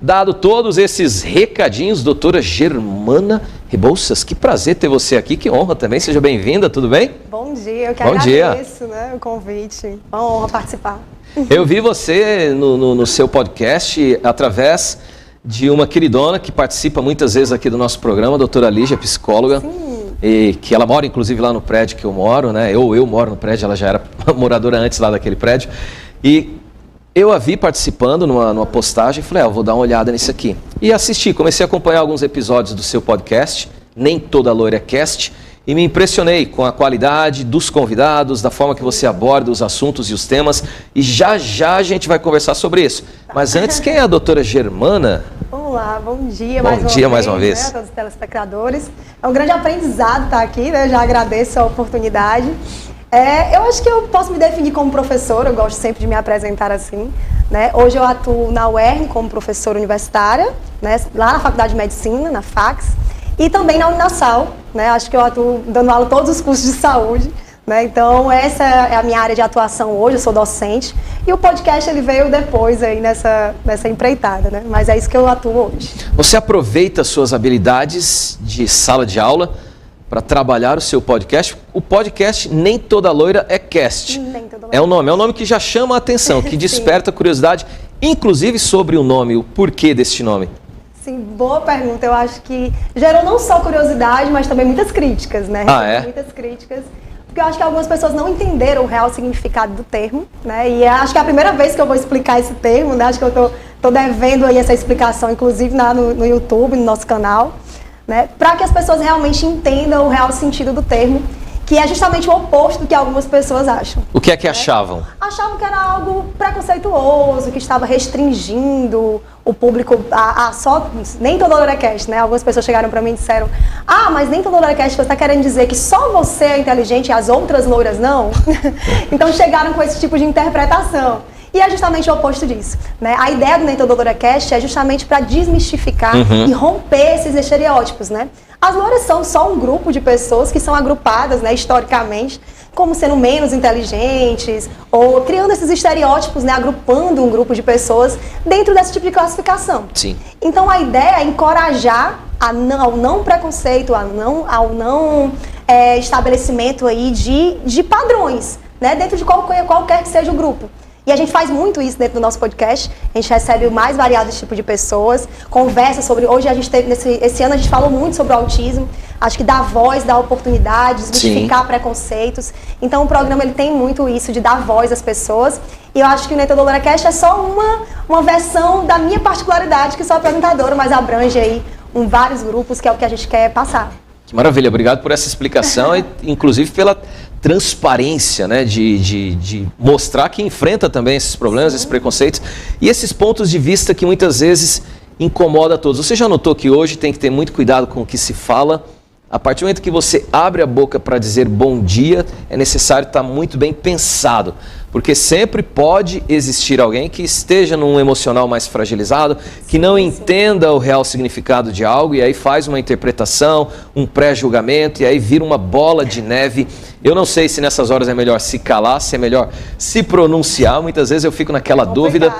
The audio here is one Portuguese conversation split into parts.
Dado todos esses recadinhos, doutora Germana Rebouças, que prazer ter você aqui, que honra também, seja bem-vinda, tudo bem? Bom dia, eu que agradeço, né, o convite, uma honra participar. Eu vi você no seu podcast através de uma queridona que participa muitas vezes aqui do nosso programa, a doutora Lígia, psicóloga. Sim. E que ela mora inclusive lá no prédio que eu moro, né? Eu moro no prédio, ela já era moradora antes lá daquele prédio. E eu a vi participando numa postagem e falei, eu vou dar uma olhada nisso aqui. E assisti, comecei a acompanhar alguns episódios do seu podcast, Nem Toda Loira é Cast, e me impressionei com a qualidade dos convidados, da forma que você aborda os assuntos e os temas. E já já a gente vai conversar sobre isso. Mas antes, quem é a doutora Germana? Vamos lá, bom dia mais uma vez. Né, a todos os telespectadores. É um grande aprendizado estar aqui, né? Já agradeço a oportunidade. Eu acho que eu posso me definir como professora, eu gosto sempre de me apresentar assim, né? Hoje eu atuo na UERN como professora universitária, né? Lá na Faculdade de Medicina, na FACS, e também na Uninassal, né? Acho que eu atuo dando aula em todos os cursos de saúde, né? Então essa é a minha área de atuação hoje, eu sou docente, e o podcast ele veio depois aí nessa empreitada, né? Mas é isso que eu atuo hoje. Você aproveita suas habilidades de sala de aula para trabalhar o seu podcast. O podcast Nem Toda Loira é Cast. É um nome que já chama a atenção, que desperta curiosidade, inclusive sobre o nome, o porquê deste nome. Sim, boa pergunta. Eu acho que gerou não só curiosidade, mas também muitas críticas, né? Muitas críticas. Porque eu acho que algumas pessoas não entenderam o real significado do termo, né? E acho que é a primeira vez que eu vou explicar esse termo, né? Acho que eu tô devendo aí essa explicação, inclusive no YouTube, no nosso canal, né? Para que as pessoas realmente entendam o real sentido do termo, que é justamente o oposto do que algumas pessoas acham. O que é que achavam? Achavam que era algo preconceituoso, que estava restringindo o público a só... Nem Toda Loira é Cast, né? Algumas pessoas chegaram para mim e disseram, mas Nem Toda Loira é Cast, você está querendo dizer que só você é inteligente e as outras loiras não? Então chegaram com esse tipo de interpretação. E é justamente o oposto disso, né? A ideia do Nem Toda Loira é Cast é justamente para desmistificar e romper esses estereótipos, né? As loiras são só um grupo de pessoas que são agrupadas, né, historicamente, como sendo menos inteligentes, ou criando esses estereótipos, né, agrupando um grupo de pessoas dentro desse tipo de classificação. Sim. Então a ideia é encorajar ao não preconceito, ao não estabelecimento aí de padrões, né, dentro de qualquer que seja o grupo. E a gente faz muito isso dentro do nosso podcast. A gente recebe o mais variados tipos de pessoas, conversa sobre... Hoje a gente teve, esse ano a gente falou muito sobre o autismo. Acho que dá voz, dá oportunidade, desmistificar preconceitos. Então o programa ele tem muito isso de dar voz às pessoas. E eu acho que o Nem Toda Loira Cast é só uma versão da minha particularidade, que sou apresentadora, mas abrange aí vários grupos, que é o que a gente quer passar. Que maravilha, obrigado por essa explicação e inclusive pela transparência, né, de mostrar que enfrenta também esses problemas, esses preconceitos e esses pontos de vista que muitas vezes incomoda a todos. Você já notou que hoje tem que ter muito cuidado com o que se fala? A partir do momento que você abre a boca para dizer bom dia, é necessário estar muito bem pensado, porque sempre pode existir alguém que esteja num emocional mais fragilizado, que não entenda o real significado de algo e aí faz uma interpretação, um pré-julgamento e aí vira uma bola de neve. Eu não sei se nessas horas é melhor se calar, se é melhor se pronunciar. Muitas vezes eu fico naquela dúvida.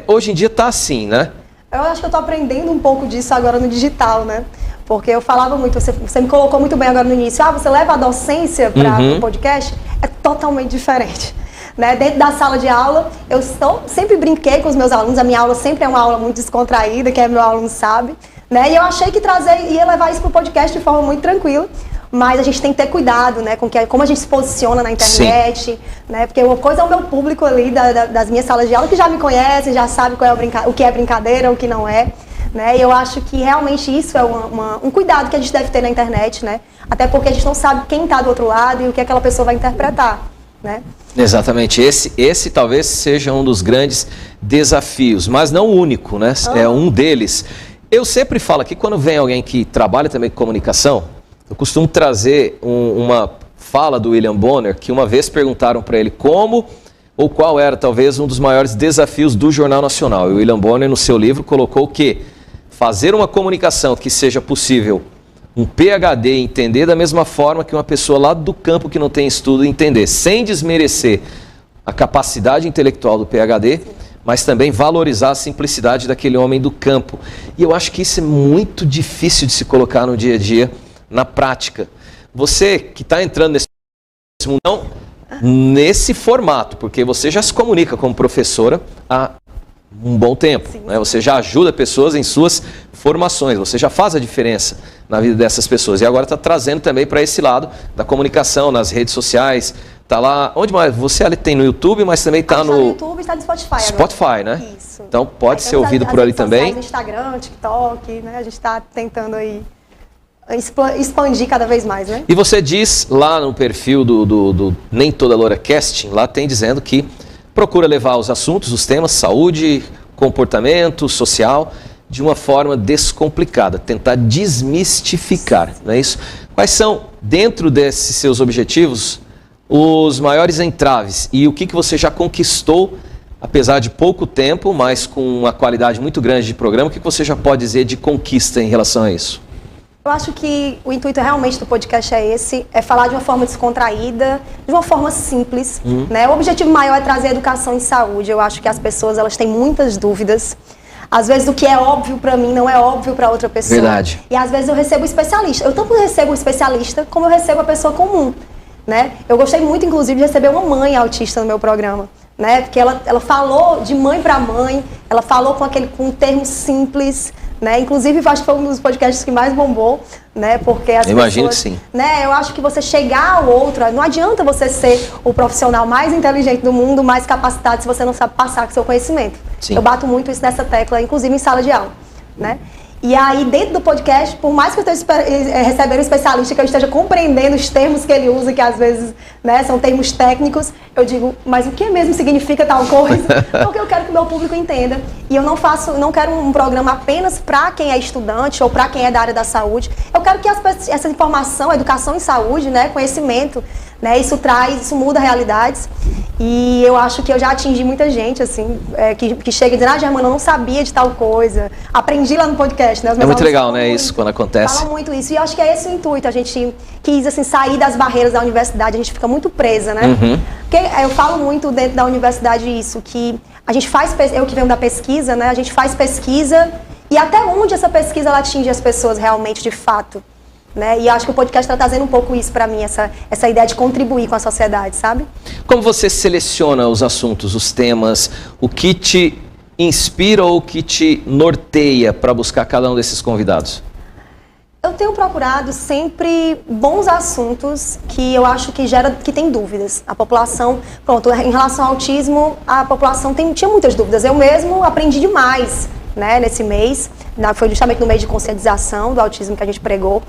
Hoje em dia está assim, né? Eu acho que eu estou aprendendo um pouco disso agora no digital, né? Porque eu falava muito, você me colocou muito bem agora no início, você leva a docência para o podcast, é totalmente diferente. Né? Dentro da sala de aula, eu sempre brinquei com os meus alunos, a minha aula sempre é uma aula muito descontraída, que meu aluno sabe, né? E eu achei que ia levar isso para o podcast de forma muito tranquila, mas a gente tem que ter cuidado, né, com como a gente se posiciona na internet, né? Porque uma coisa é o meu público ali das minhas salas de aula, que já me conhece, já sabe o que é brincadeira, o que não é. Né? E eu acho que realmente isso é um cuidado que a gente deve ter na internet, né? Até porque a gente não sabe quem está do outro lado e o que aquela pessoa vai interpretar, né? Exatamente, esse talvez seja um dos grandes desafios, mas não o único, né? É um deles. Eu sempre falo aqui, quando vem alguém que trabalha também com comunicação, eu costumo trazer uma fala do William Bonner, que uma vez perguntaram para ele como ou qual era talvez um dos maiores desafios do Jornal Nacional. E o William Bonner, no seu livro, colocou que fazer uma comunicação que seja possível um PhD entender da mesma forma que uma pessoa lá do campo que não tem estudo entender, sem desmerecer a capacidade intelectual do PhD, mas também valorizar a simplicidade daquele homem do campo. E eu acho que isso é muito difícil de se colocar no dia a dia, na prática. Você que está entrando nesse mundo, não nesse formato, porque você já se comunica como professora há um bom tempo, né? Você já ajuda pessoas em suas formações, você já faz a diferença na vida dessas pessoas. E agora está trazendo também para esse lado da comunicação, nas redes sociais. Está lá, onde mais? Você ali tem no YouTube, mas também está no YouTube, está no Spotify agora. Spotify, né? Isso. Então pode ser ouvido por ali também. No Instagram, TikTok, né? A gente está tentando aí expandir cada vez mais, né? E você diz lá no perfil do Nem Toda Loura Casting, lá tem dizendo que procura levar os assuntos, os temas, saúde, comportamento, social, de uma forma descomplicada, tentar desmistificar, não é isso? Quais são, dentro desses seus objetivos, os maiores entraves e o que você já conquistou, apesar de pouco tempo, mas com uma qualidade muito grande de programa, o que você já pode dizer de conquista em relação a isso? Eu acho que o intuito realmente do podcast é esse, é falar de uma forma descontraída, de uma forma simples, né? O objetivo maior é trazer educação em saúde. Eu acho que as pessoas, elas têm muitas dúvidas. Às vezes o que é óbvio para mim não é óbvio para outra pessoa. Verdade. E às vezes eu recebo um especialista. Eu tanto recebo um especialista como eu recebo a pessoa comum, né? Eu gostei muito, inclusive, de receber uma mãe autista no meu programa, né? Porque ela falou de mãe para mãe, ela falou com um termo simples, né? Inclusive, acho que foi um dos podcasts que mais bombou, né? Porque as Imagino pessoas, que sim. né? Eu acho que você chegar ao outro, não adianta você ser o profissional mais inteligente do mundo, mais capacitado, se você não sabe passar com seu conhecimento. Sim. Eu bato muito isso nessa tecla, inclusive em sala de aula, né? E aí, dentro do podcast, por mais que eu esteja recebendo um especialista, que eu esteja compreendendo os termos que ele usa, que às vezes, né, são termos técnicos, eu digo, mas o que mesmo significa tal coisa? Porque eu quero que o meu público entenda. E eu não quero um programa apenas para quem é estudante ou para quem é da área da saúde. Eu quero que essa informação, educação em saúde, né, conhecimento, né, isso muda realidades. E eu acho que eu já atingi muita gente, assim, que chega dizendo, Germana, eu não sabia de tal coisa, aprendi lá no podcast, né? É muito legal, né, isso, quando acontece. Falam muito isso, e eu acho que é esse o intuito, a gente quis, assim, sair das barreiras da universidade, a gente fica muito presa, né? Porque eu falo muito dentro da universidade isso, que a gente faz, eu que venho da pesquisa, né, a gente faz pesquisa, e até onde essa pesquisa ela atinge as pessoas realmente, de fato, né? E acho que o podcast está trazendo um pouco isso para mim, essa ideia de contribuir com a sociedade, sabe? Como você seleciona os assuntos, os temas, o que te inspira ou o que te norteia para buscar cada um desses convidados? Eu tenho procurado sempre bons assuntos que eu acho que tem dúvidas. A população, pronto, em relação ao autismo, a população tinha muitas dúvidas. Eu mesmo aprendi demais, né, nesse mês, foi justamente no mês de conscientização do autismo que a gente pregou.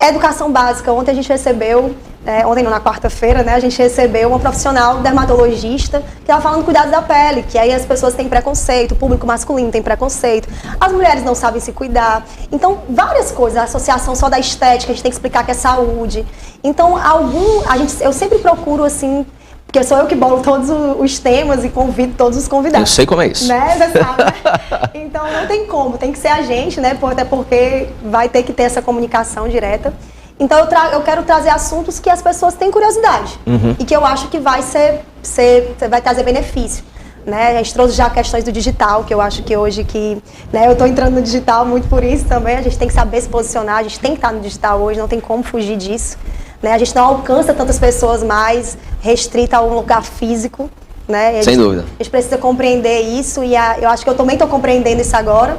Educação básica, ontem a gente recebeu, ontem não, na quarta-feira, né, a gente recebeu uma profissional dermatologista que estava falando de cuidados da pele, que aí as pessoas têm preconceito, o público masculino tem preconceito, as mulheres não sabem se cuidar. Então, várias coisas, a associação só da estética, a gente tem que explicar que é saúde. Então, eu sempre procuro, assim, porque sou eu que bolo todos os temas e convido todos os convidados. Eu sei como é isso. Né? Você sabe, né? Então não tem como, tem que ser a gente, né? Até porque vai ter que ter essa comunicação direta. Então eu quero trazer assuntos que as pessoas têm curiosidade e que eu acho que vai trazer benefício. Né? A gente trouxe já questões do digital, que eu acho que hoje né, eu estou entrando no digital muito por isso também, a gente tem que saber se posicionar, a gente tem que estar no digital hoje, não tem como fugir disso. Né? A gente não alcança tantas pessoas mais restrita a um lugar físico. Né? Sem dúvida. A gente precisa compreender isso e eu acho que eu também estou compreendendo isso agora.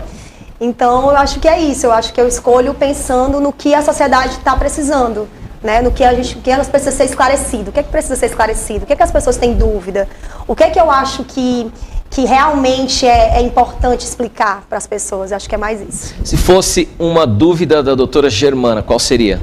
Então, eu acho que é isso. Eu acho que eu escolho pensando no que a sociedade está precisando. Né? No que elas precisam ser esclarecido. O que é que precisa ser esclarecido? O que é que as pessoas têm dúvida? O que é que eu acho que realmente é importante explicar para as pessoas? Eu acho que é mais isso. Se fosse uma dúvida da doutora Germana, qual seria?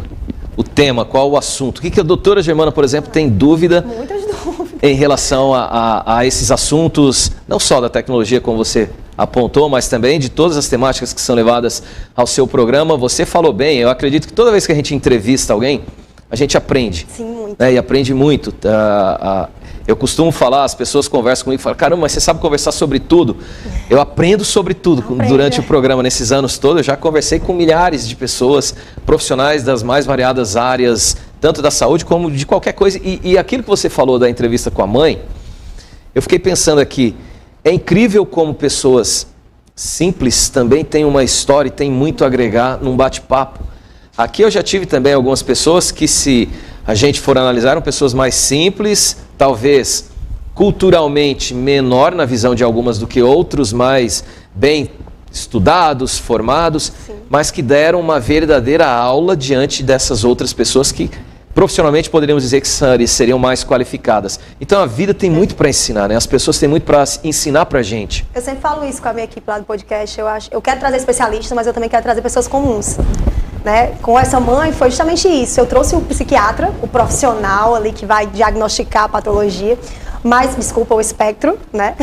O tema, qual o assunto? O que a doutora Germana, por exemplo, tem dúvida? Muitas dúvidas. Em relação a esses assuntos, não só da tecnologia, como você apontou, mas também de todas as temáticas que são levadas ao seu programa. Você falou bem, eu acredito que toda vez que a gente entrevista alguém, a gente aprende. Sim, muito. Né? E aprende muito. Eu costumo falar, as pessoas conversam comigo e falam, caramba, mas você sabe conversar sobre tudo? Eu aprendo sobre tudo. Durante o programa, nesses anos todos, eu já conversei com milhares de pessoas, profissionais das mais variadas áreas, tanto da saúde como de qualquer coisa. E aquilo que você falou da entrevista com a mãe, eu fiquei pensando aqui, é incrível como pessoas simples também têm uma história e têm muito a agregar num bate-papo. Aqui eu já tive também algumas pessoas que, se a gente for analisar, eram pessoas mais simples, talvez culturalmente menor na visão de algumas do que outros, mais bem estudados, formados, sim, mas que deram uma verdadeira aula diante dessas outras pessoas que profissionalmente poderíamos dizer que seriam mais qualificadas. Então a vida tem muito para ensinar, né? As pessoas têm muito para ensinar pra gente. Eu sempre falo isso com a minha equipe lá do podcast. Eu quero trazer especialistas, mas eu também quero trazer pessoas comuns, né? Com essa mãe foi justamente isso. Eu trouxe o psiquiatra, o profissional ali que vai diagnosticar a patologia, mas, desculpa, o espectro, né?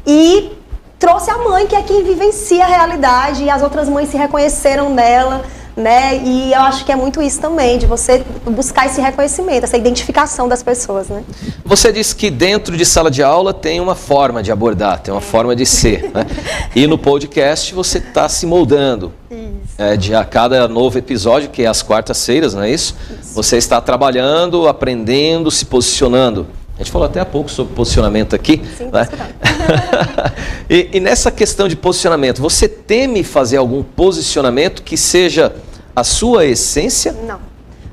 E trouxe a mãe, que é quem vivencia a realidade, e as outras mães se reconheceram nela, né? E eu acho que é muito isso também, de você buscar esse reconhecimento, essa identificação das pessoas, né? Você disse que dentro de sala de aula tem uma forma de abordar, tem uma forma de ser, né? E no podcast você está se moldando. De a cada novo episódio, que é às quartas-feiras, não é isso? Você está trabalhando, aprendendo, se posicionando. A gente falou até há pouco sobre posicionamento aqui. Sim, né? E nessa questão de posicionamento, você teme fazer algum posicionamento que seja a sua essência? Não,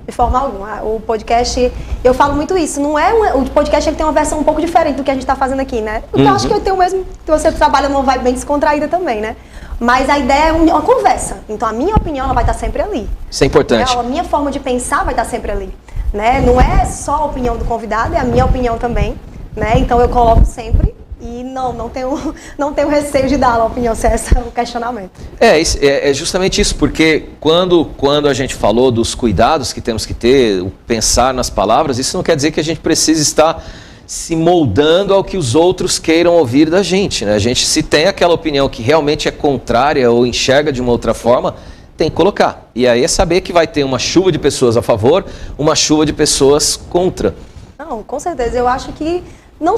de forma alguma. O podcast, eu falo muito isso, não é o podcast ele tem uma versão um pouco diferente do que a gente está fazendo aqui, né? Eu acho que eu tenho mesmo, que você trabalha numa vibe bem descontraída também, né? Mas a ideia é uma conversa. Então a minha opinião ela vai estar sempre ali. Isso é importante. A minha forma de pensar vai estar sempre ali. Né? Não é só a opinião do convidado, é a minha opinião também, né? Então eu coloco sempre e não tenho receio de dar a opinião, se é esse o questionamento. É justamente isso, porque quando a gente falou dos cuidados que temos que ter, o pensar nas palavras, isso não quer dizer que a gente precisa estar se moldando ao que os outros queiram ouvir da gente, né? A gente, se tem aquela opinião que realmente é contrária ou enxerga de uma outra forma, tem que colocar. E aí é saber que vai ter uma chuva de pessoas a favor, uma chuva de pessoas contra. Não, com certeza. Eu acho que não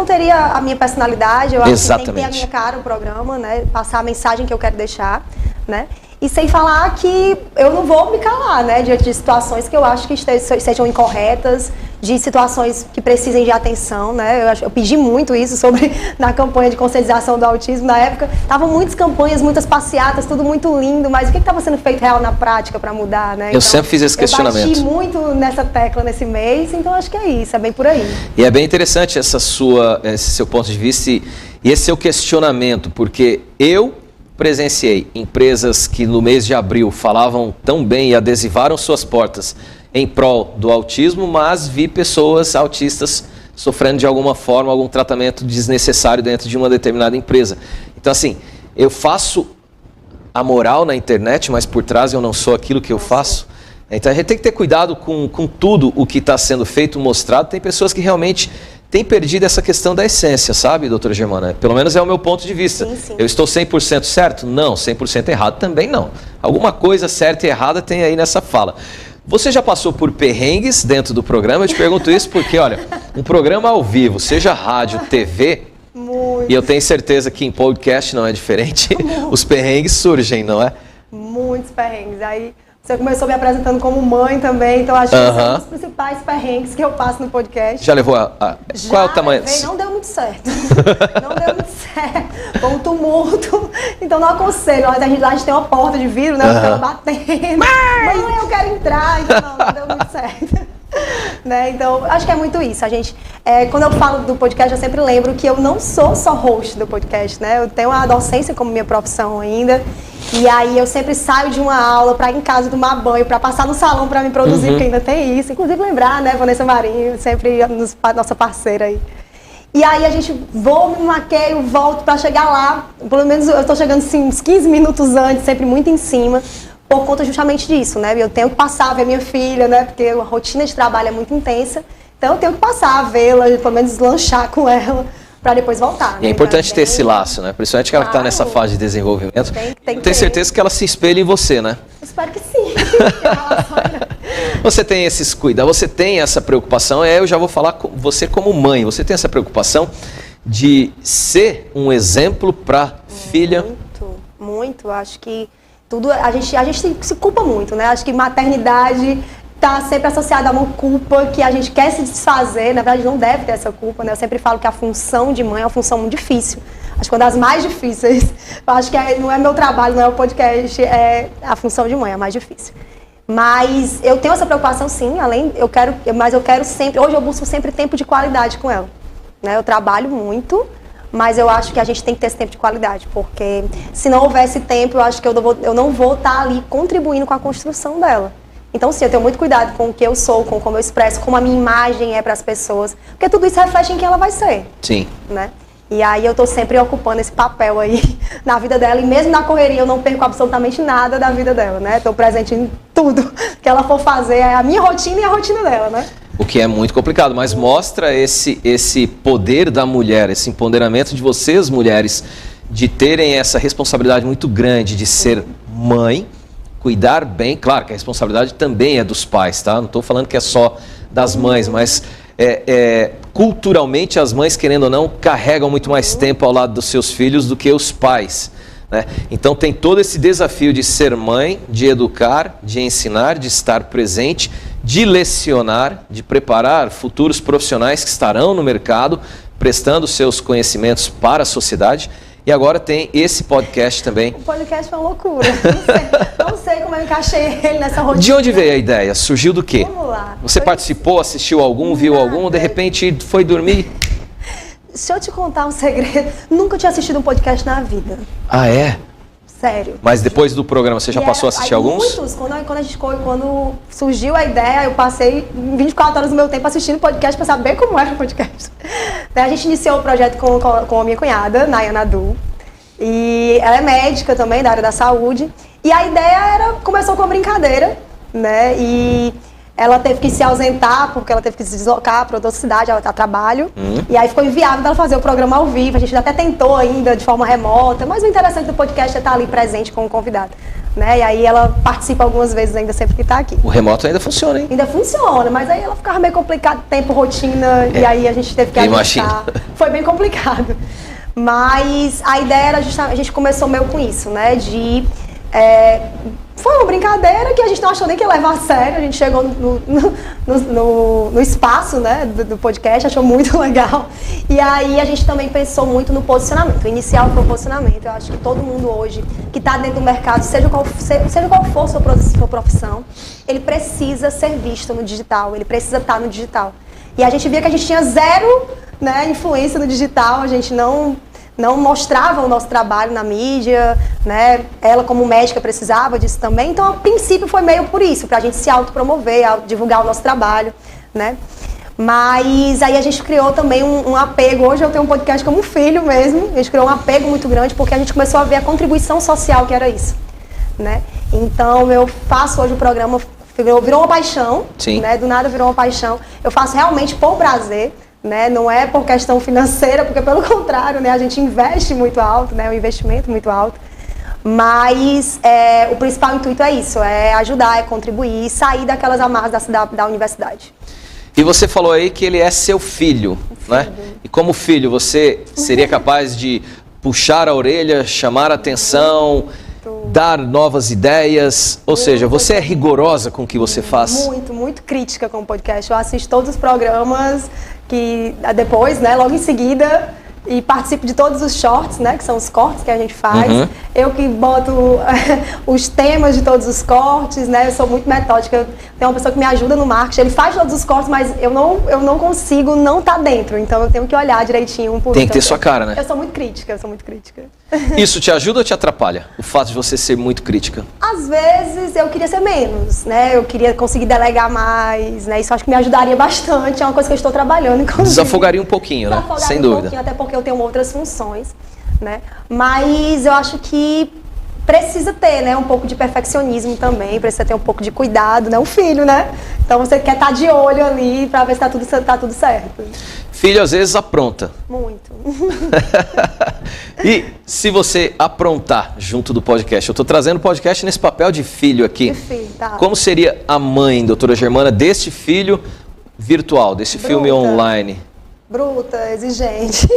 teria a minha personalidade. Eu acho que tem que ter a minha cara, o programa, né? Passar a mensagem que eu quero deixar, né? E sem falar que eu não vou me calar, né? Diante de situações que eu acho que sejam incorretas, de situações que precisem de atenção, né? Eu pedi muito isso na campanha de conscientização do autismo. Na época, estavam muitas campanhas, muitas passeatas, tudo muito lindo, mas o que estava sendo feito real na prática para mudar, né? Eu sempre fiz esse questionamento. Eu bati muito nessa tecla nesse mês, então acho que é isso, é bem por aí. E é bem interessante esse seu ponto de vista e esse seu questionamento, porque eu presenciei empresas que no mês de abril falavam tão bem e adesivaram suas portas em prol do autismo, mas vi pessoas autistas sofrendo de alguma forma algum tratamento desnecessário dentro de uma determinada empresa. Então assim, eu faço a moral na internet, mas por trás eu não sou aquilo que eu faço. Então a gente tem que ter cuidado com tudo o que está sendo feito, mostrado. Tem pessoas que realmente têm perdido essa questão da essência, sabe, doutora Germana? Pelo menos é o meu ponto de vista. Sim, sim. Eu estou 100% certo? Não. 100% errado também não. Alguma coisa certa e errada tem aí nessa fala. Você já passou por perrengues dentro do programa? Eu te pergunto isso porque, olha, um programa ao vivo, seja rádio, TV, muito. E eu tenho certeza que em podcast não é diferente, os perrengues surgem, não é? Muitos perrengues. Aí você começou me apresentando como mãe também, então acho que esse é um dos principais perrengues que eu passo no podcast. Já levou qual é o tamanho? Não deu muito certo. Não deu muito certo. Foi um tumulto. Então não aconselho. Lá a gente tem uma porta de vidro, né? Eu ficava batendo. Mãe, eu quero entrar. Então não deu muito certo. Né? Então, acho que é muito isso. A gente, quando eu falo do podcast, eu sempre lembro que eu não sou só host do podcast, né? Eu tenho a docência como minha profissão ainda. E aí eu sempre saio de uma aula para ir em casa tomar banho, para passar no salão para me produzir, porque ainda tem isso. Inclusive lembrar, né, Vanessa Marinho, sempre nossa parceira aí. E aí a gente me maqueio, volto para chegar lá. Pelo menos eu estou chegando assim, uns 15 minutos antes, sempre muito em cima, por conta justamente disso, né? Eu tenho que passar a ver minha filha, né? Porque a rotina de trabalho é muito intensa. Então eu tenho que passar a vê-la, pelo menos lanchar com ela, para depois voltar. E é importante ter esse laço, né? Principalmente que ela está nessa fase de desenvolvimento. Tem tenho certeza que ela se espelha em você, né? Eu espero que sim. Você tem esses cuidados, você tem essa preocupação, eu já vou falar com você como mãe, você tem essa preocupação de ser um exemplo para filha? Muito. Acho que tudo, a gente se culpa muito, né? Acho que maternidade tá sempre associada a uma culpa que a gente quer se desfazer. Na verdade, não deve ter essa culpa, né? Eu sempre falo que a função de mãe é uma função muito difícil. Acho que uma das mais difíceis. Eu acho que não é meu trabalho, não é o podcast, é a função de mãe, é a mais difícil. Mas eu tenho essa preocupação, sim, mas eu quero sempre, hoje eu busco sempre tempo de qualidade com ela. Né? Eu trabalho muito, mas eu acho que a gente tem que ter esse tempo de qualidade, porque se não houvesse tempo, eu acho que eu não vou estar ali contribuindo com a construção dela. Então, sim, eu tenho muito cuidado com o que eu sou, com como eu expresso, como a minha imagem é para as pessoas, porque tudo isso reflete em quem ela vai ser. Sim. Né? E aí eu estou sempre ocupando esse papel aí na vida dela, e mesmo na correria eu não perco absolutamente nada da vida dela, né? Estou presente em tudo que ela for fazer, é a minha rotina e a rotina dela, né? O que é muito complicado, mas mostra esse poder da mulher, esse empoderamento de vocês, mulheres, de terem essa responsabilidade muito grande de ser mãe, cuidar bem. Claro que a responsabilidade também é dos pais, tá? Não estou falando que é só das mães, mas culturalmente as mães, querendo ou não, carregam muito mais tempo ao lado dos seus filhos do que os pais. Né? Então tem todo esse desafio de ser mãe, de educar, de ensinar, de estar presente, de lecionar, de preparar futuros profissionais que estarão no mercado, prestando seus conhecimentos para a sociedade. E agora tem esse podcast também. O podcast foi uma loucura. Não sei como eu encaixei ele nessa rotina. De onde veio a ideia? Surgiu do quê? Vamos lá. Você participou, assistiu algum, viu algum, de repente foi dormir? Se eu te contar um segredo, nunca tinha assistido um podcast na vida. Ah, é? Sério. Mas depois do programa você já passou a assistir alguns? Muitos. Quando surgiu a ideia, eu passei 24 horas do meu tempo assistindo podcast para saber como era o podcast. A gente iniciou o projeto com a minha cunhada, Nayana Du. E ela é médica também, da área da saúde. E a ideia começou com uma brincadeira, né? E ela teve que se ausentar, porque ela teve que se deslocar para outra cidade, ela está a trabalho. E aí ficou inviável dela fazer o programa ao vivo. A gente até tentou ainda de forma remota, mas o interessante do podcast é estar ali presente com o convidado. Né? E aí ela participa algumas vezes ainda, sempre que está aqui. O remoto ainda funciona, hein? Ainda funciona, mas aí ela ficava meio complicado, tempo, rotina, e aí a gente teve que ajustar. Foi bem complicado. Mas a ideia era justamente, a gente começou meio com isso, né? Foi uma brincadeira que a gente não achou nem que ia levar a sério. A gente chegou no espaço, né, do podcast, achou muito legal. E aí a gente também pensou muito no posicionamento. O inicial foi o posicionamento. Eu acho que todo mundo hoje que está dentro do mercado, seja qual for a sua profissão, ele precisa ser visto no digital, ele precisa estar no digital. E a gente via que a gente tinha zero, né, influência no digital, a gente não mostrava o nosso trabalho na mídia, né? Ela como médica precisava disso também, então a princípio foi meio por isso, pra gente se autopromover, divulgar o nosso trabalho, né? Mas aí a gente criou também um apego, hoje eu tenho um podcast como um filho mesmo, a gente criou um apego muito grande porque a gente começou a ver a contribuição social que era isso, né? Então eu faço hoje o programa, virou uma paixão, né? Do nada virou uma paixão, eu faço realmente por prazer, né? Não é por questão financeira, porque pelo contrário, né? A gente investe muito alto, né? Um investimento muito alto. Mas o principal intuito é isso, é ajudar, é contribuir, sair daquelas amarras da universidade. E você falou aí que ele é seu filho, né? E como filho, você seria capaz de puxar a orelha, chamar a atenção, dar novas ideias? Ou seja, você é rigorosa com o que você faz? Muito, muito crítica com o podcast. Eu assisto todos os programas que depois, né, logo em seguida, e participo de todos os shorts, né, que são os cortes que a gente faz. Eu que boto os temas de todos os cortes, né, eu sou muito metódica. Tem uma pessoa que me ajuda no marketing, ele faz todos os cortes, mas eu não consigo não estar dentro, então eu tenho que olhar direitinho um por um. Tem que ter sua cara, né? Eu sou muito crítica, Isso te ajuda ou te atrapalha? O fato de você ser muito crítica? Às vezes eu queria ser menos, né? Eu queria conseguir delegar mais, né? Isso acho que me ajudaria bastante, é uma coisa que eu estou trabalhando, inclusive. Desafogaria um pouquinho, né? Sem dúvida. Até porque eu tenho outras funções, né? Mas eu acho que precisa ter, né, um pouco de perfeccionismo também, precisa ter um pouco de cuidado, né? Um filho, né? Então você quer estar de olho ali para ver se tá tudo certo. Filho às vezes apronta. Muito. E se você aprontar junto do podcast, eu estou trazendo o podcast nesse papel de filho aqui. De filho, tá. Como seria a mãe, doutora Germana, deste filho virtual, desse filme online? Bruta, exigente.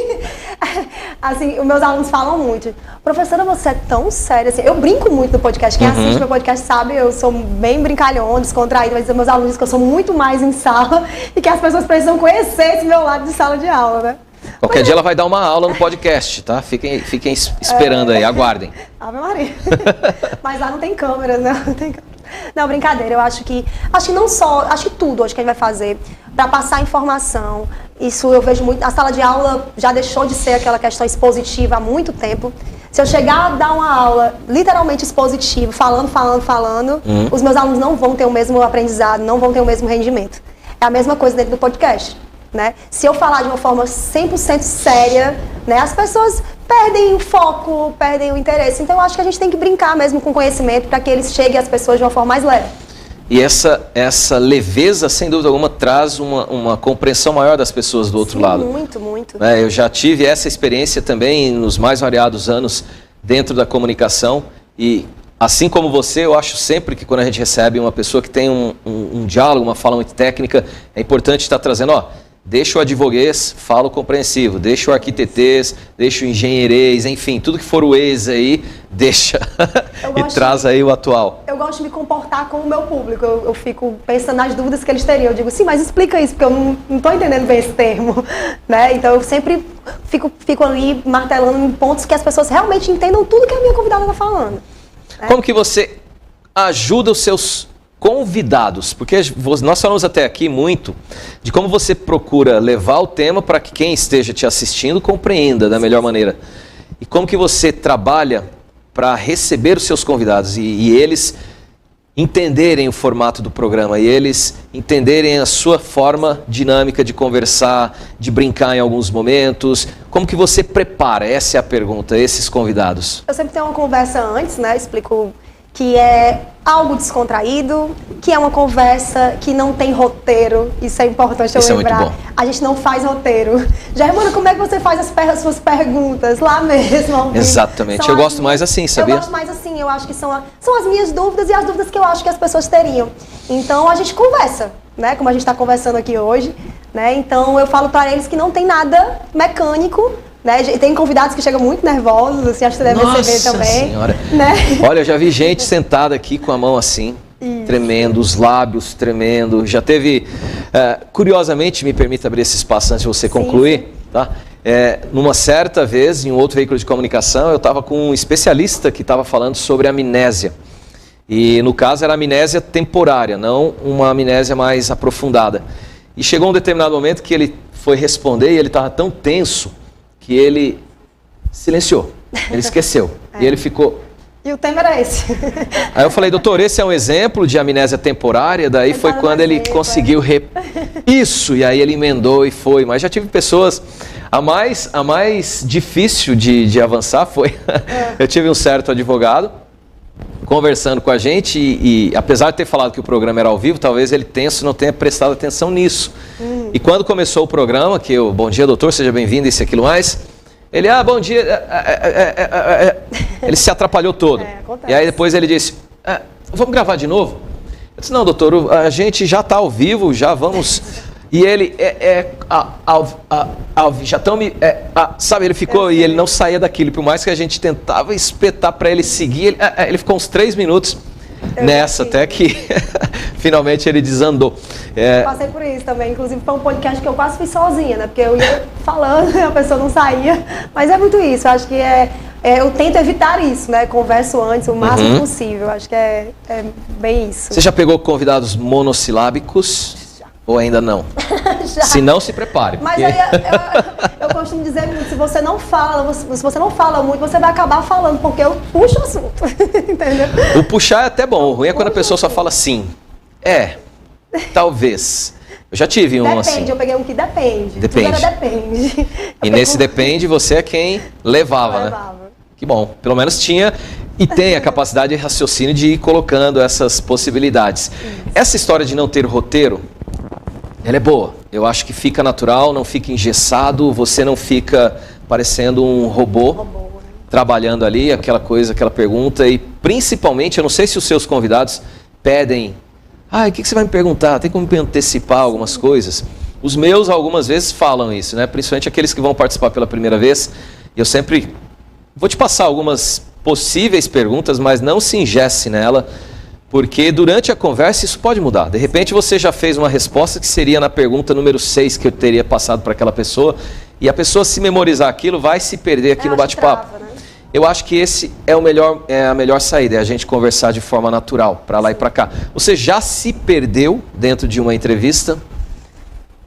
Assim, os meus alunos falam muito. Professora, você é tão séria, assim. Eu brinco muito no podcast. Quem assiste meu podcast sabe, eu sou bem brincalhona, descontraída, mas meus alunos dizem que eu sou muito mais em sala e que as pessoas precisam conhecer esse meu lado de sala de aula, né? Qualquer dia ela vai dar uma aula no podcast, tá? Fiquem esperando aí, aguardem. Ave Maria. Mas lá não tem câmera, né? Não tem câmera. Não, brincadeira, eu acho que não só, acho que tudo acho que a gente vai fazer para passar informação. Isso eu vejo muito, a sala de aula já deixou de ser aquela questão expositiva há muito tempo. Se eu chegar a dar uma aula literalmente expositiva, falando, os meus alunos não vão ter o mesmo aprendizado, não vão ter o mesmo rendimento. É a mesma coisa dentro do podcast, né? Se eu falar de uma forma 100% séria, né, as pessoas perdem o foco, perdem o interesse. Então eu acho que a gente tem que brincar mesmo com conhecimento para que eles cheguem às pessoas de uma forma mais leve. E essa leveza, sem dúvida alguma, traz uma compreensão maior das pessoas do outro lado. Muito, muito. Eu já tive essa experiência também nos mais variados anos dentro da comunicação e, assim como você, eu acho sempre que quando a gente recebe uma pessoa que tem um diálogo, uma fala muito técnica, é importante estar trazendo, deixa o advoguês, fala o compreensivo, deixa o arquitetês, deixa o engenheirês, enfim, tudo que for o ex aí, deixa e traz aí o atual. Eu gosto de me comportar com o meu público, eu fico pensando nas dúvidas que eles teriam. Eu digo, sim, mas explica isso, porque eu não estou entendendo bem esse termo, né? Então eu sempre fico ali martelando em pontos que as pessoas realmente entendam tudo que a minha convidada está falando. Né? Como que você ajuda os seus convidados, porque nós falamos até aqui muito de como você procura levar o tema para que quem esteja te assistindo compreenda da melhor maneira. E como que você trabalha para receber os seus convidados e eles entenderem o formato do programa e eles entenderem a sua forma dinâmica de conversar, de brincar em alguns momentos. Como que você prepara? Essa é a pergunta, esses convidados. Eu sempre tenho uma conversa antes, né? Explico que é algo descontraído, que é uma conversa que não tem roteiro. Isso é importante eu lembrar. É muito bom. A gente não faz roteiro. Germana, como é que você faz as suas perguntas? Lá mesmo. Exatamente. Eu gosto mais assim, sabia? Eu gosto mais assim. Eu acho que são as minhas dúvidas e as dúvidas que eu acho que as pessoas teriam. Então, a gente conversa, né? Como a gente está conversando aqui hoje. Né? Então, eu falo para eles que não tem nada mecânico. Né? Tem convidados que chegam muito nervosos, assim, acho que você deve receber também. Senhora. Né? Olha, eu já vi gente sentada aqui com a mão assim, tremendo, os lábios tremendo. Já teve, curiosamente, me permita abrir esse espaço antes de você concluir, tá? Numa certa vez, em um outro veículo de comunicação, eu estava com um especialista que estava falando sobre amnésia. E no caso era amnésia temporária, não uma amnésia mais aprofundada. E chegou um determinado momento que ele foi responder e ele estava tão tenso que ele silenciou, ele esqueceu, e ele ficou... E o tema era esse. Aí eu falei, doutor, esse é um exemplo de amnésia temporária, daí foi quando ele conseguiu... Isso, e aí ele emendou e foi, mas já tive pessoas... A mais difícil de avançar foi... Eu tive um certo advogado conversando com a gente e apesar de ter falado que o programa era ao vivo, talvez ele tenso não tenha prestado atenção nisso. E quando começou o programa, que eu, bom dia doutor, seja bem-vindo, isso e aquilo mais, ele, bom dia, ele se atrapalhou todo. E aí depois ele disse, vamos gravar de novo? Eu disse, não doutor, a gente já está ao vivo, já vamos... E ele, já estão me... sabe, ele ficou e ele não saía daquilo. Por mais que a gente tentava espetar para ele seguir, ele ficou uns 3 minutos nessa, até que finalmente ele desandou. Passei por isso também, inclusive foi um podcast que eu quase fiz sozinha, né? Porque eu ia falando e a pessoa não saía. Mas é muito isso, eu acho que eu tento evitar isso, né? Converso antes o máximo possível, acho que é bem isso. Você já pegou convidados monossilábicos? Ou ainda não? Já. Se não, se prepare. Mas aí eu costumo dizer muito, se você não fala muito, você vai acabar falando, porque eu puxo o assunto, entendeu? O puxar é até bom, o ruim é quando a pessoa só fala sim. Talvez. Eu já tive um assim. Depende, eu peguei um que depende. Depende. Tudo era depende. E nesse depende, você é quem levava, né? Que bom, pelo menos tinha e tem a capacidade de raciocínio de ir colocando essas possibilidades. Essa história de não ter roteiro, ela é boa. Eu acho que fica natural, não fica engessado, você não fica parecendo um robô trabalhando ali, aquela coisa, aquela pergunta. E principalmente, eu não sei se os seus convidados pedem, o que você vai me perguntar? Tem como me antecipar algumas coisas? Os meus, algumas vezes, falam isso, né? Principalmente aqueles que vão participar pela primeira vez. eu sempre vou te passar algumas possíveis perguntas, mas não se engesse nela, porque durante a conversa isso pode mudar. De repente você já fez uma resposta que seria na pergunta número 6 que eu teria passado para aquela pessoa, e a pessoa, se memorizar aquilo, vai se perder aqui no bate-papo. Né? Eu acho que esse é a melhor saída, é a gente conversar de forma natural, para lá e para cá. Você já se perdeu dentro de uma entrevista?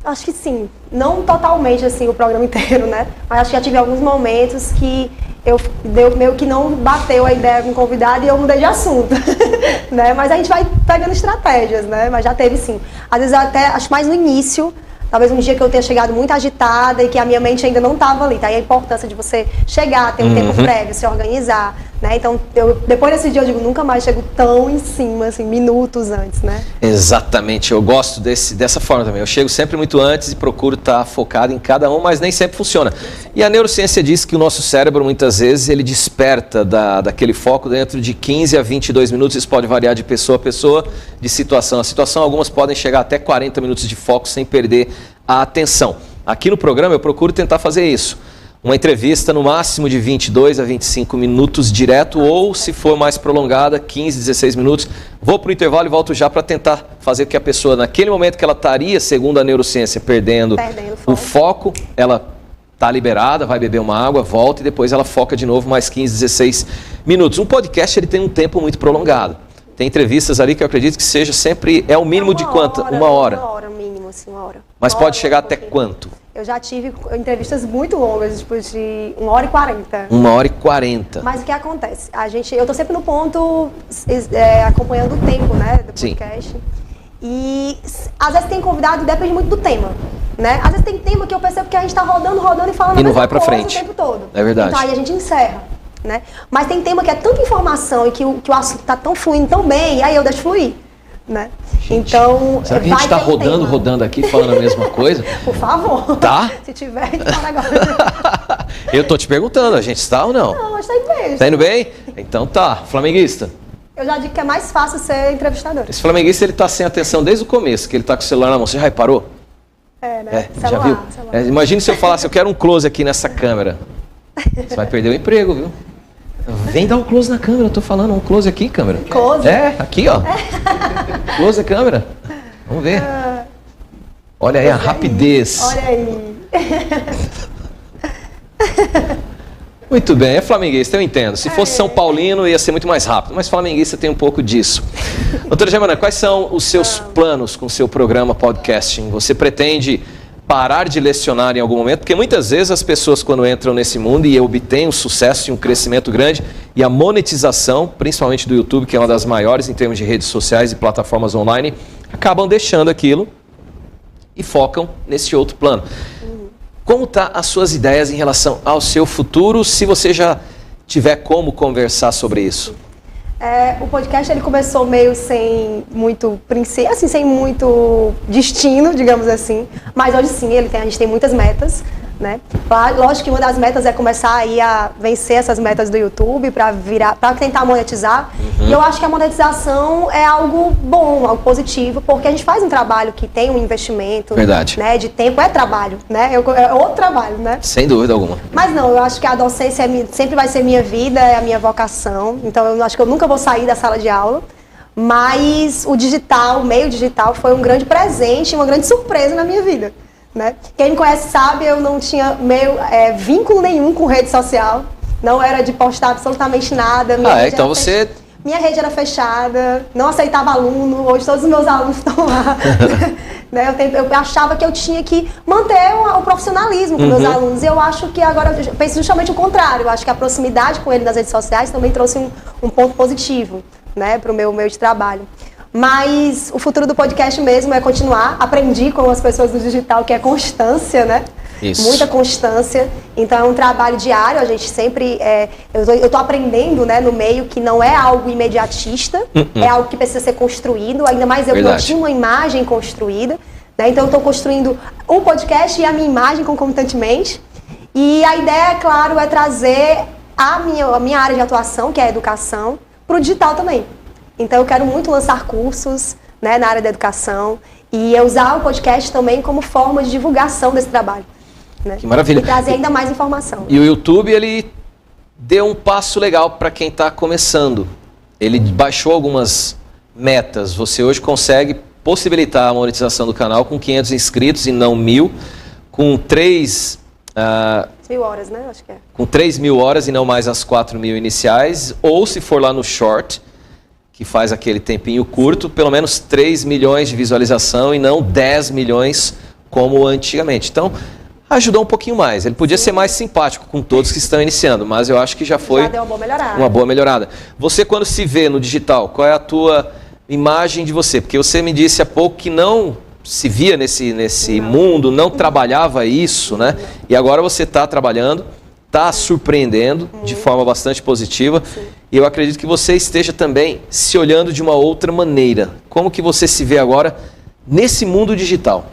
Acho que sim. Não totalmente, assim, o programa inteiro, né? Mas acho que já tive alguns momentos que meio que não bateu a ideia com o convidado e eu mudei de assunto, né? Mas a gente vai pegando estratégias, né? Mas já teve sim. Às vezes até, acho mais no início, talvez um dia que eu tenha chegado muito agitada e que a minha mente ainda não estava ali. Tá aí a importância de você chegar, ter um tempo prévio, se organizar, né? Então, depois desse dia eu digo, nunca mais chego tão em cima, assim, minutos antes, né? Exatamente, eu gosto dessa forma também. Eu chego sempre muito antes e procuro estar focado em cada um, mas nem sempre funciona. E a neurociência diz que o nosso cérebro, muitas vezes, ele desperta daquele foco dentro de 15 a 22 minutos. Isso pode variar de pessoa a pessoa, de situação a situação. Algumas podem chegar até 40 minutos de foco sem perder a atenção. Aqui no programa eu procuro tentar fazer isso. Uma entrevista no máximo de 22 a 25 minutos direto, ou se for mais prolongada, 15, 16 minutos. Vou para o intervalo e volto já para tentar fazer com que a pessoa, naquele momento que ela estaria, segundo a neurociência, perdendo o foco, ela está liberada, vai beber uma água, volta e depois ela foca de novo mais 15, 16 minutos. Um podcast ele tem um tempo muito prolongado. Tem entrevistas ali que eu acredito que seja sempre, o mínimo de quanto? Uma hora. Uma hora, mínimo, assim, uma hora. Mas pode chegar até quanto? Eu já tive entrevistas muito longas, tipo de 1h40. 1h40. Mas o que acontece? Eu tô sempre no ponto, acompanhando o tempo, né, do podcast. Sim. E às vezes tem convidado, depende muito do tema, né? Às vezes tem tema que eu percebo que a gente tá rodando e falando e não vai pra frente o tempo todo. É verdade. Então aí a gente encerra, né? Mas tem tema que é tanta informação e que o assunto tá tão fluindo tão bem, e aí eu deixo fluir. Né? Gente, então, será que a gente está rodando aqui, falando a mesma coisa? Por favor. Tá? Se tiver, a gente fala agora. Eu tô te perguntando, a gente está ou não? Não, mas tá indo bem. Tá indo bem? Então tá. Flamenguista? Eu já digo que é mais fácil ser entrevistador. Esse flamenguista, ele tá sem atenção desde o começo, que ele tá com o celular na mão. Você já reparou? É, né? Celular, já viu? Imagine se eu falasse, eu quero um close aqui nessa câmera. Você vai perder o emprego, viu? Vem dar um close na câmera, eu tô falando, um close aqui, câmera. Close? É, aqui, ó. Close a câmera. Vamos ver. Olha aí a rapidez. Olha aí. Muito bem, é flamenguista, eu entendo. Se fosse São Paulino, ia ser muito mais rápido, mas flamenguista tem um pouco disso. Doutora Germana, quais são os seus planos com o seu programa podcasting? Você pretende parar de lecionar em algum momento? Porque muitas vezes as pessoas, quando entram nesse mundo e obtêm um sucesso e um crescimento grande, e a monetização, principalmente do YouTube, que é uma das maiores em termos de redes sociais e plataformas online, acabam deixando aquilo e focam nesse outro plano. Como tá as suas ideias em relação ao seu futuro, se você já tiver como conversar sobre isso? O podcast ele começou meio sem muito princípio, assim, sem muito destino, digamos assim. Mas hoje sim, a gente tem muitas metas, né? Lógico que uma das metas é começar aí a vencer essas metas do YouTube para tentar monetizar. E eu acho que a monetização é algo bom, algo positivo, porque a gente faz um trabalho que tem um investimento, verdade, né, de tempo, é trabalho, né? É outro trabalho, né? Sem dúvida alguma. Mas não, eu acho que a docência sempre vai ser minha vida, é a minha vocação. Então eu acho que eu nunca vou sair da sala de aula. Mas o digital, o meio digital, foi um grande presente, uma grande surpresa na minha vida. Né? Quem me conhece sabe, eu não tinha vínculo nenhum com rede social, não era de postar absolutamente nada. Então você... Minha rede era fechada, não aceitava aluno, hoje todos os meus alunos estão lá. Né? Eu achava que eu tinha que manter o profissionalismo com meus alunos, e eu acho que agora, eu penso justamente o contrário, eu acho que a proximidade com ele nas redes sociais também trouxe um ponto positivo, né, para o meu meio de trabalho. Mas o futuro do podcast mesmo é continuar. Aprendi com as pessoas do digital que é constância, né? Isso. Muita constância. Então é um trabalho diário. A gente sempre... eu tô aprendendo, né, no meio que não é algo imediatista. É algo que precisa ser construído. Ainda mais eu que não tinha uma imagem construída. Né? Então eu estou construindo um podcast e a minha imagem concomitantemente. E a ideia, claro, é trazer a minha área de atuação, que é a educação, para o digital também. Então eu quero muito lançar cursos, né, na área da educação e usar o podcast também como forma de divulgação desse trabalho. né? Que maravilha. E trazer ainda mais informação. E o YouTube, ele deu um passo legal para quem está começando. Ele baixou algumas metas. Você hoje consegue possibilitar a monetização do canal com 500 inscritos e não 1.000, com 3... 1.000 horas, né? Acho que é. Com 3.000 horas e não mais as 4.000 iniciais, ou se for lá no Short, que faz aquele tempinho curto, pelo menos 3 milhões de visualização e não 10 milhões como antigamente. Então, ajudou um pouquinho mais. Ele podia ser mais simpático com todos que estão iniciando, mas eu acho que já foi deu uma boa melhorada. Você, quando se vê no digital, qual é a tua imagem de você? Porque você me disse há pouco que não se via nesse mundo, não trabalhava isso, né? E agora você está trabalhando, está surpreendendo de forma bastante positiva. Sim. E eu acredito que você esteja também se olhando de uma outra maneira. Como que você se vê agora nesse mundo digital?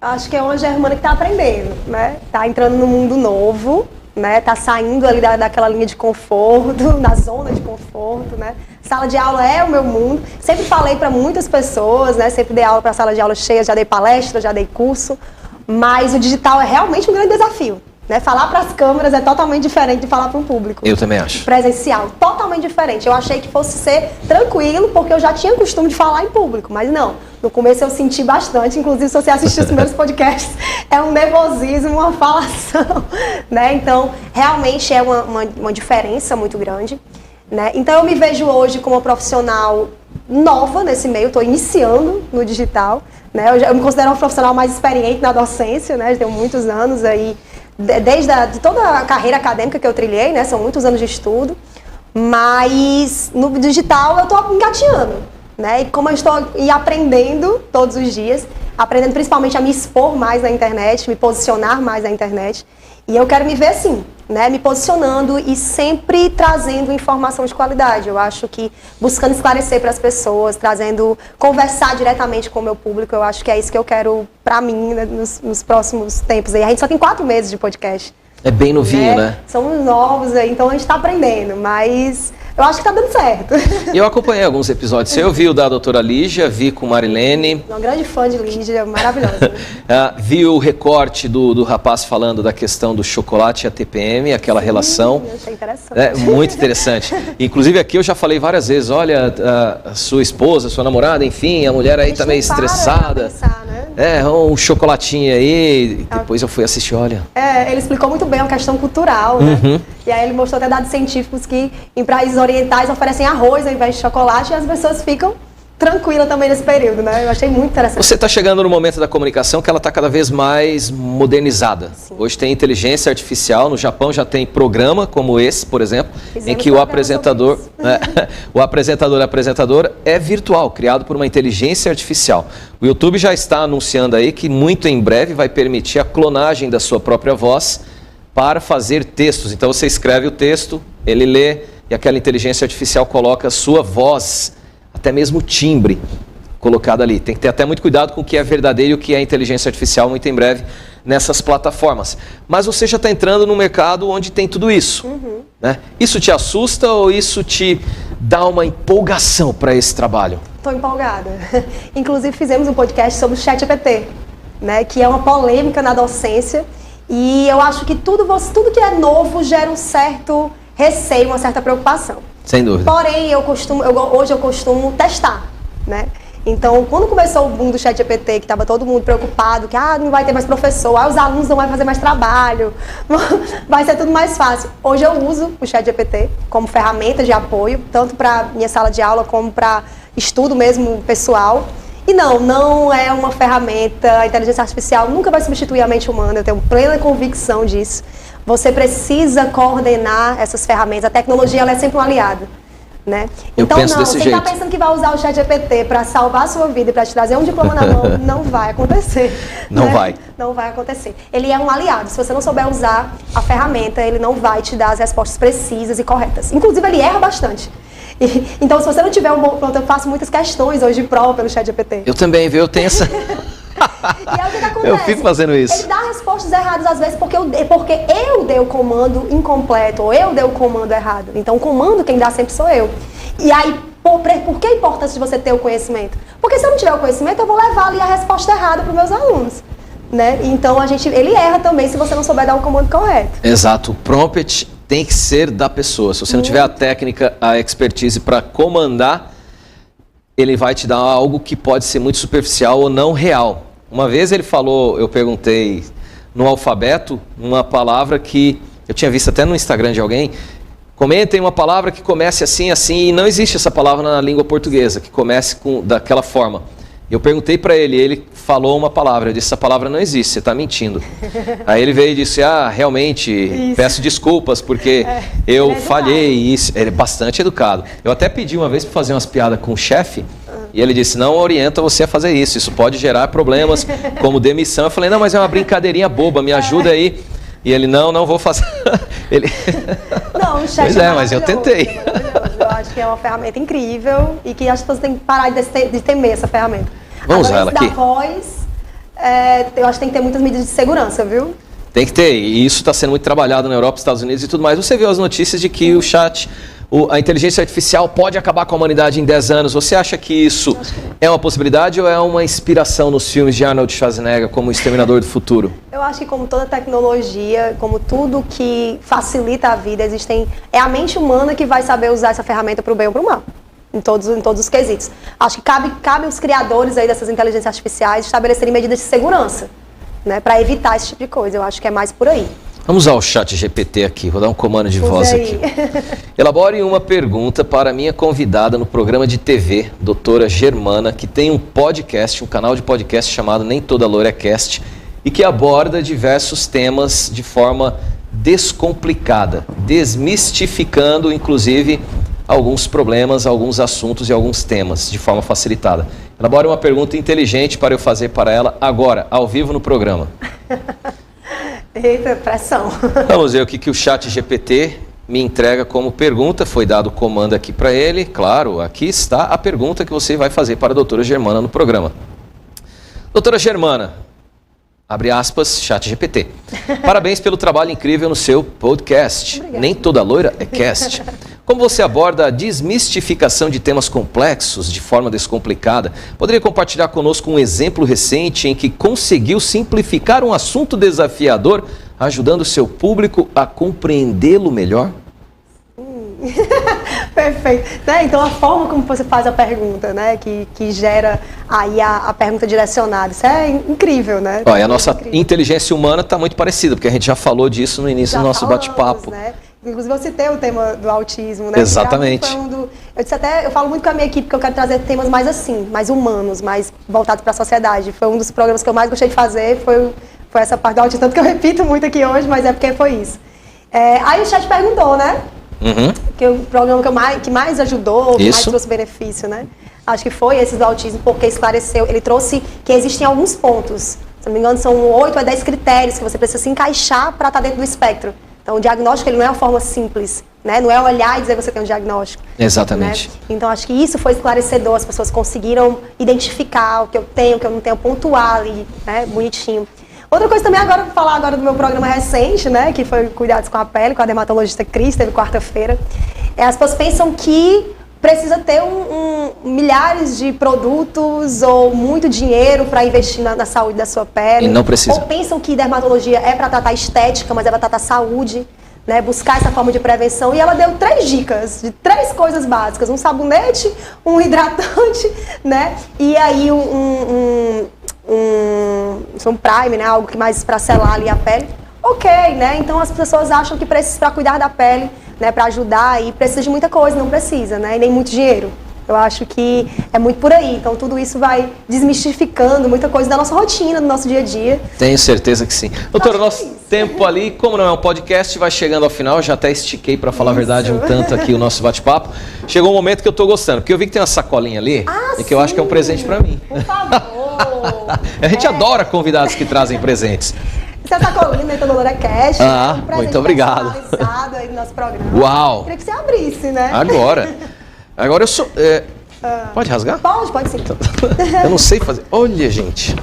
Acho que é uma germana que está aprendendo, né? Está entrando num mundo novo, né? Está saindo ali daquela linha de conforto, da zona de conforto, né? Sala de aula é o meu mundo. Sempre falei para muitas pessoas, né? Sempre dei aula para sala de aula cheia, já dei palestra, já dei curso. Mas o digital é realmente um grande desafio, né? Falar para as câmeras é totalmente diferente de falar para um público. Eu também acho. Presencial, totalmente diferente. Eu achei que fosse ser tranquilo, porque eu já tinha costume de falar em público, mas não. No começo eu senti bastante, inclusive se você assistir os primeiros podcasts, é um nervosismo, uma falação, né? Então, realmente é uma diferença muito grande, né? Então, eu me vejo hoje como uma profissional nova nesse meio, estou iniciando no digital, né? Eu me considero uma profissional mais experiente na docência, né? Eu tenho muitos anos aí, de toda a carreira acadêmica que eu trilhei, né? São muitos anos de estudo, mas no digital eu estou engatinhando, né? E como eu estou aprendendo todos os dias, aprendendo principalmente a me expor mais na internet, me posicionar mais na internet, e eu quero me ver assim, né? Me posicionando e sempre trazendo informação de qualidade. Eu acho que buscando esclarecer para as pessoas, conversar diretamente com o meu público, eu acho que é isso que eu quero para mim, né, nos próximos tempos. E a gente só tem 4 meses de podcast. É bem novinho, né? Somos novos aí, então a gente está aprendendo, mas eu acho que está dando certo. Eu acompanhei alguns episódios. Eu vi o da doutora Lígia, vi com Marilene. Uma grande fã de Lígia, maravilhosa. Vi o recorte do rapaz falando da questão do chocolate e a TPM, aquela relação. Eu achei interessante. É muito interessante. Inclusive aqui eu já falei várias vezes, olha, a sua esposa, sua namorada, enfim, a mulher aí está meio estressada. Pensar, né? Um chocolatinho aí. Depois eu fui assistir, olha. Ele explicou muito bem a questão cultural, né? Uhum. E aí ele mostrou até dados científicos que em países orientais oferecem arroz ao invés de chocolate e as pessoas ficam tranquilas também nesse período, né? Eu achei muito interessante. Você está chegando no momento da comunicação que ela está cada vez mais modernizada. Sim. Hoje tem inteligência artificial, no Japão já tem programa como esse, por exemplo, em que o apresentador, o apresentador é virtual, criado por uma inteligência artificial. O YouTube já está anunciando aí que muito em breve vai permitir a clonagem da sua própria voz para fazer textos. Então você escreve o texto, ele lê e aquela inteligência artificial coloca a sua voz, até mesmo o timbre colocado ali. Tem que ter até muito cuidado com o que é verdadeiro e o que é inteligência artificial muito em breve nessas plataformas. Mas você já está entrando num mercado onde tem tudo isso. Né? Isso te assusta ou isso te dá uma empolgação para esse trabalho? Estou empolgada. Inclusive fizemos um podcast sobre o ChatGPT, né? Que é uma polêmica na docência. E eu acho que tudo que é novo gera um certo receio, uma certa preocupação. Sem dúvida. Porém, hoje eu costumo testar, né? Então, quando começou o boom do ChatGPT, que estava todo mundo preocupado, que não vai ter mais professor, os alunos não vão fazer mais trabalho, vai ser tudo mais fácil. Hoje eu uso o ChatGPT como ferramenta de apoio, tanto para minha sala de aula como para estudo mesmo pessoal. E não é uma ferramenta, a inteligência artificial nunca vai substituir a mente humana, eu tenho plena convicção disso. Você precisa coordenar essas ferramentas, a tecnologia ela é sempre um aliado, né? Então você está pensando que vai usar o ChatGPT para salvar a sua vida e para te trazer um diploma na mão, não vai acontecer. Não vai. Não vai acontecer. Ele é um aliado, se você não souber usar a ferramenta, ele não vai te dar as respostas precisas e corretas. Inclusive ele erra bastante. Então, se você não tiver um bom... Pronto, eu faço muitas questões hoje de prova pelo ChatGPT. Eu também, viu? Eu tenho essa... E aí o que acontece? Eu fico fazendo isso. Ele dá respostas erradas às vezes porque eu dei o comando incompleto ou eu dei o comando errado. Então, o comando quem dá sempre sou eu. E aí, por que a importância de você ter o conhecimento? Porque se eu não tiver o conhecimento, eu vou levar ali a resposta errada para os meus alunos. né? Então ele erra também se você não souber dar o comando correto. Exato. O prompt tem que ser da pessoa. Se você não tiver a técnica, a expertise para comandar, ele vai te dar algo que pode ser muito superficial ou não real. Uma vez ele falou, eu perguntei no alfabeto, uma palavra que eu tinha visto até no Instagram de alguém, comentem uma palavra que comece assim, assim, e não existe essa palavra na língua portuguesa, que comece daquela forma. Eu perguntei para ele, ele falou uma palavra, eu disse, essa palavra não existe, você está mentindo. Aí ele veio e disse, realmente, peço desculpas, porque eu falhei, isso. Ele é bastante educado. Eu até pedi uma vez para fazer umas piadas com o chefe, e ele disse, não orienta você a fazer isso pode gerar problemas como demissão. Eu falei, não, mas é uma brincadeirinha boba, me ajuda aí. E ele, não vou fazer. Não, o chat pois mas eu tentei. Eu acho que é uma ferramenta incrível e que as pessoas têm que parar de temer essa ferramenta. Vamos usar ela aqui. Da voz, eu acho que tem que ter muitas medidas de segurança, viu? Tem que ter, e isso está sendo muito trabalhado na Europa, Estados Unidos e tudo mais. Você viu as notícias de que o chat, a inteligência artificial pode acabar com a humanidade em 10 anos. Você acha que isso é uma possibilidade ou é uma inspiração nos filmes de Arnold Schwarzenegger como o Exterminador do Futuro? Eu acho que como toda tecnologia, como tudo que facilita a vida, é a mente humana que vai saber usar essa ferramenta para o bem ou para o mal. Em todos os quesitos. Acho que cabe aos criadores aí dessas inteligências artificiais estabelecerem medidas de segurança, né, para evitar esse tipo de coisa. Eu acho que é mais por aí. Vamos usar o chat GPT aqui, vou dar um comando de voz aqui. Elabore uma pergunta para a minha convidada no programa de TV, doutora Germana, que tem um podcast, um canal de podcast chamado Nem Toda Loura é Cast, e que aborda diversos temas de forma descomplicada, desmistificando, inclusive, alguns problemas, alguns assuntos e alguns temas de forma facilitada. Elabore uma pergunta inteligente para eu fazer para ela agora, ao vivo no programa. Eita, pressão. Vamos ver o que o chat GPT me entrega como pergunta. Foi dado o comando aqui para ele. Claro, aqui está a pergunta que você vai fazer para a doutora Germana no programa. Doutora Germana, abre aspas, chat GPT. Parabéns pelo trabalho incrível no seu podcast. Obrigada. Nem Toda Loira é Cast. Como você aborda a desmistificação de temas complexos de forma descomplicada? Poderia compartilhar conosco um exemplo recente em que conseguiu simplificar um assunto desafiador, ajudando o seu público a compreendê-lo melhor? Perfeito. Né? Então, a forma como você faz a pergunta, né, que gera aí a pergunta direcionada, isso é incrível, né? Olha, a nossa inteligência humana está muito parecida, porque a gente já falou disso no início do nosso bate-papo. Né? Inclusive, eu citei o tema do autismo, né? Exatamente. Eu falo muito com a minha equipe que eu quero trazer temas mais assim, mais humanos, mais voltados para a sociedade. Foi um dos programas que eu mais gostei de fazer, foi essa parte do autismo, tanto que eu repito muito aqui hoje, mas é porque foi isso. Aí o chat perguntou, né? Que o programa que mais ajudou, que mais trouxe benefício, né? Acho que foi esse do autismo, porque esclareceu, ele trouxe que existem alguns pontos, se não me engano são 8 a 10 critérios que você precisa se encaixar para estar dentro do espectro. Então o diagnóstico ele não é uma forma simples, né? Não é olhar e dizer que você tem um diagnóstico. Exatamente. Né? Então acho que isso foi esclarecedor, as pessoas conseguiram identificar o que eu tenho, o que eu não tenho, pontuar ali, né? Bonitinho. Outra coisa também, vou falar agora do meu programa recente, né, que foi Cuidados com a Pele, com a dermatologista Cris, teve quarta-feira. As pessoas pensam que precisa ter milhares de produtos ou muito dinheiro para investir na saúde da sua pele. E não precisa. Ou pensam que dermatologia é para tratar estética, mas é para tratar saúde, né, buscar essa forma de prevenção. E ela deu 3 dicas de 3 coisas básicas: um sabonete, um hidratante, né, e aí um prime, né, algo que mais para selar ali a pele. Ok, né? Então as pessoas acham que precisa para cuidar da pele, né, para ajudar, e precisa de muita coisa, não precisa, né? E nem muito dinheiro. Eu acho que é muito por aí. Então tudo isso vai desmistificando muita coisa da nossa rotina, do nosso dia a dia. Tenho certeza que sim. Doutora, nosso tempo ali, como não é um podcast, vai chegando ao final. Já até estiquei, para falar a verdade, um tanto aqui o nosso bate-papo. Chegou um momento que eu tô gostando, porque eu vi que tem uma sacolinha ali e que eu acho que é um presente para mim. Por favor. A gente adora convidados que trazem presentes. Você tá colina, então Dolor é Cash. Muito obrigado. Aí no nosso programa. Uau. Queria que você abrisse, né? Agora eu sou... Pode rasgar? Pode sim. Eu não sei fazer. Olha, gente.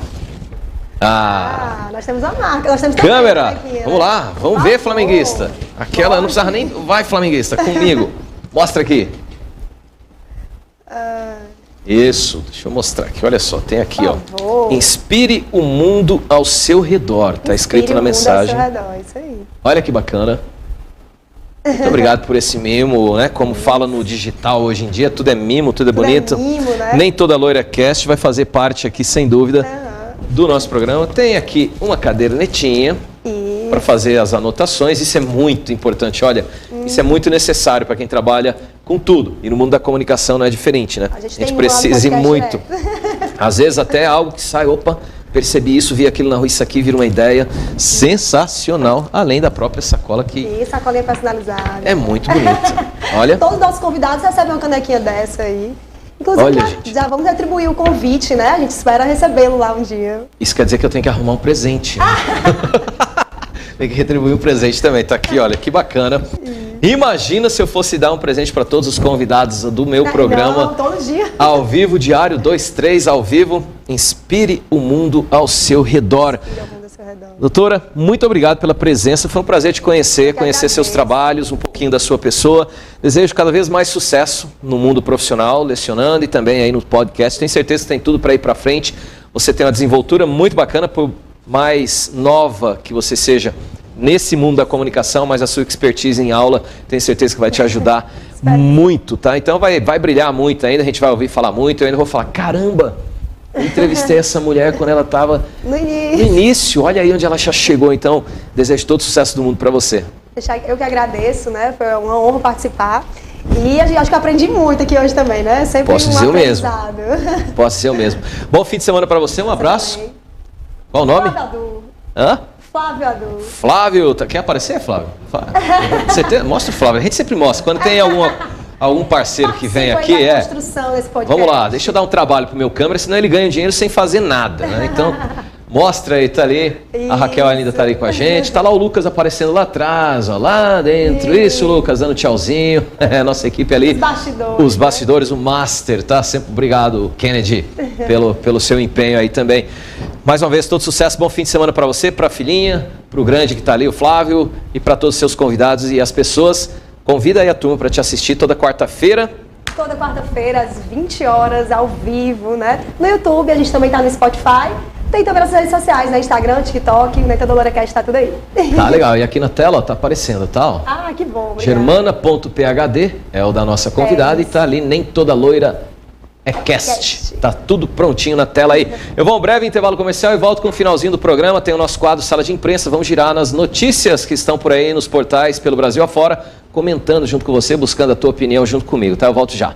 Nós temos a marca. Nós temos câmera. Aqui, né? Vamos lá. Vamos ver, flamenguista. Aquela não precisava nem... Vai, flamenguista, comigo. Mostra aqui. Isso, deixa eu mostrar aqui, olha só, tem aqui, ó. Favor. Inspire o mundo ao seu redor, tá escrito na mensagem. Inspire o mundo ao seu redor, isso aí. Olha que bacana. Muito obrigado por esse mimo, né? Como fala no digital hoje em dia, tudo é mimo, tudo é bonito. Mimo, né? Nem toda LoiraCast vai fazer parte aqui, sem dúvida, do nosso programa. Tem aqui uma cadernetinha para fazer as anotações. Isso é muito importante, olha, isso é muito necessário para quem trabalha com tudo. E no mundo da comunicação não é diferente, né? A gente precisa ir muito. Às vezes até algo que sai, opa, percebi isso, vi aquilo na rua, isso aqui vira uma ideia sensacional, além da própria sacola que... E sacolinha personalizada. É muito bonita. Olha. Todos os nossos convidados recebem uma canequinha dessa aí. Inclusive, olha, já vamos retribuir o convite, né? A gente espera recebê-lo lá um dia. Isso quer dizer que eu tenho que arrumar um presente. Né? Tem que retribuir um presente também. Tá aqui, olha, que bacana. Imagina se eu fosse dar um presente para todos os convidados do meu programa. Não, todo dia. Ao vivo, diário 23, ao vivo. Inspire o mundo ao seu redor. Inspire o mundo ao seu redor. Doutora, muito obrigado pela presença. Foi um prazer te conhecer, conhecer seus trabalhos, um pouquinho da sua pessoa. Desejo cada vez mais sucesso no mundo profissional, lecionando e também aí no podcast. Tenho certeza que tem tudo para ir para frente. Você tem uma desenvoltura muito bacana, por mais nova que você seja nesse mundo da comunicação, mas a sua expertise em aula, tenho certeza que vai te ajudar muito, tá? Então vai brilhar muito ainda, a gente vai ouvir falar muito, eu ainda vou falar, caramba, eu entrevistei essa mulher quando ela estava no início, olha aí onde ela já chegou, então desejo todo o sucesso do mundo para você. Eu que agradeço, né? Foi uma honra participar. E acho que eu aprendi muito aqui hoje também, né? Sempre Posso dizer o mesmo. Posso dizer o mesmo. Bom fim de semana para você, um abraço. Também. Qual o nome? Flávio Adu. Hã? Flávio Adu. Flávio, quer aparecer, Flávio? Mostra o Flávio, a gente sempre mostra. Quando tem algum parceiro que vem aqui, construção desse podcast. Vamos lá, deixa eu dar um trabalho pro meu câmera, senão ele ganha dinheiro sem fazer nada, né? Então, mostra aí, tá ali. Isso. A Raquel ainda tá ali com a gente. Tá lá o Lucas aparecendo lá atrás, ó, lá dentro. Isso, Lucas, dando tchauzinho. Nossa equipe ali. Os bastidores, o Master, tá? Sempre obrigado, Kennedy, pelo seu empenho aí também. Mais uma vez, todo sucesso, bom fim de semana para você, para a filhinha, para o grande que está ali, o Flávio, e para todos os seus convidados e as pessoas. Convida aí a turma para te assistir toda quarta-feira. Toda quarta-feira, às 20 horas, ao vivo, né? No YouTube, a gente também está no Spotify. Tem também nas redes sociais, né? Instagram, TikTok, né? Toda LoiraCast tá tudo aí. Tá legal, e aqui na tela, ó, tá aparecendo, tá? Ó. Ah, que bom. Germana.phd é o da nossa convidada e tá ali, nem toda loira é cast. Tá tudo prontinho na tela aí. Eu vou a um breve intervalo comercial e volto com o finalzinho do programa. Tem o nosso quadro Sala de Imprensa. Vamos girar nas notícias que estão por aí nos portais pelo Brasil afora, comentando junto com você, buscando a tua opinião junto comigo, tá? Eu volto já.